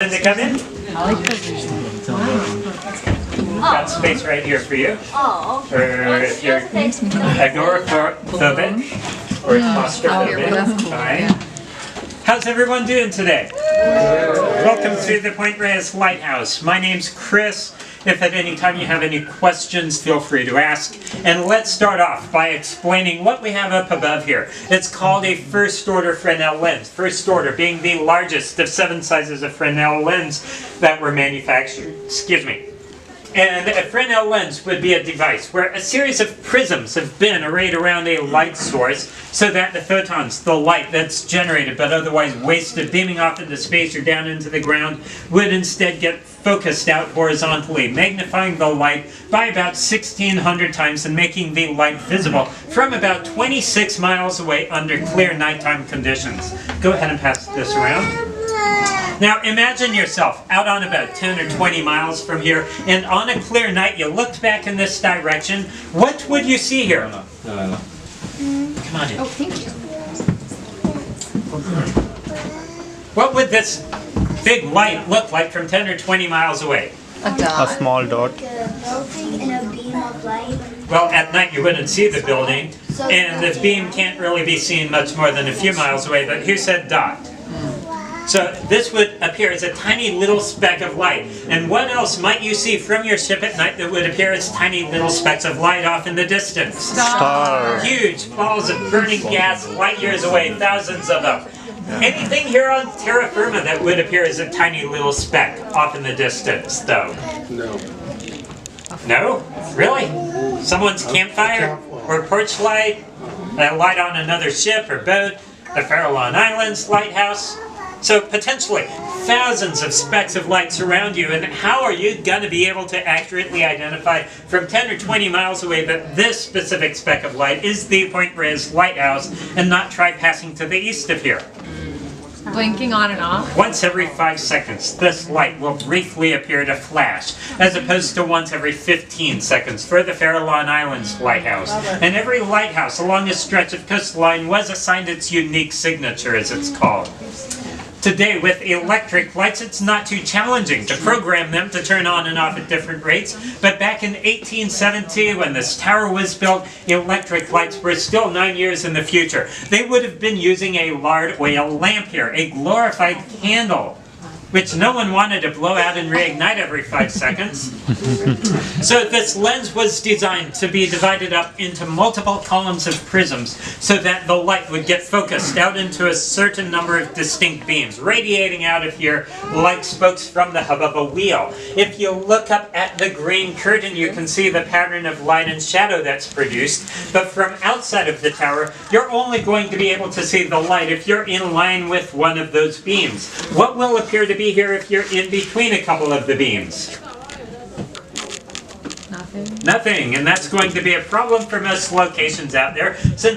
To come in? I like those. Got space right here for you. Or if you're agoraphobic or claustrophobic, fine. How's everyone doing today? Welcome to the Point Reyes Lighthouse. My name's Chris. If at any time you have any questions, feel free to ask. And let's start off by explaining what we have up above here. It's called a first order Fresnel lens. First order being the largest of 7 sizes of Fresnel lens that were manufactured. Excuse me. And a Fresnel lens would be a device where a series of prisms have been arrayed around a light source so that the photons, the light that's generated but otherwise wasted, beaming off into space or down into the ground, would instead get focused out horizontally, magnifying the light by about 1,600 times and making the light visible from about 26 miles away under clear nighttime conditions. Go ahead and pass this around. Now imagine yourself out on about 10 or 20 miles from here, and on a clear night you looked back in this direction. What would you see here? Come on in. Oh, thank you. What would this big light look like from 10 or 20 miles away? A dot. A small dot. Like a building and a beam of light. Well, at night you wouldn't see the building, and the beam can't really be seen much more than a few miles away, but here's that dot. So this would appear as a tiny little speck of light. And what else might you see from your ship at night that would appear as tiny little specks of light off in the distance? Star. Huge balls of burning gas light years away, thousands of them. Anything here on terra firma that would appear as a tiny little speck off in the distance, though? No. No? Really? Someone's campfire? Or porch light? A light on another ship or boat? The Farallon Islands lighthouse? So potentially thousands of specks of light surround you, and how are you going to be able to accurately identify from 10 or 20 miles away that this specific speck of light is the Point Reyes lighthouse and not try passing to the east of here? Blinking on and off. Once every 5 seconds, this light will briefly appear to flash, as opposed to once every 15 seconds for the Farallon Islands lighthouse. And every lighthouse along this stretch of coastline was assigned its unique signature, as it's called. Today, with electric lights, it's not too challenging to program them to turn on and off at different rates. But back in 1870, when this tower was built, electric lights were still 9 years in the future. They would have been using a lard oil lamp here, a glorified candle, which no one wanted to blow out and reignite every 5 seconds. So this lens was designed to be divided up into multiple columns of prisms so that the light would get focused out into a certain number of distinct beams, radiating out of here like spokes from the hub of a wheel. If you look up at the green curtain, you can see the pattern of light and shadow that's produced, but from outside of the tower, you're only going to be able to see the light if you're in line with one of those beams. What will appear to be here if you're in between a couple of the beams? Nothing. Nothing, and that's going to be a problem for most locations out there, since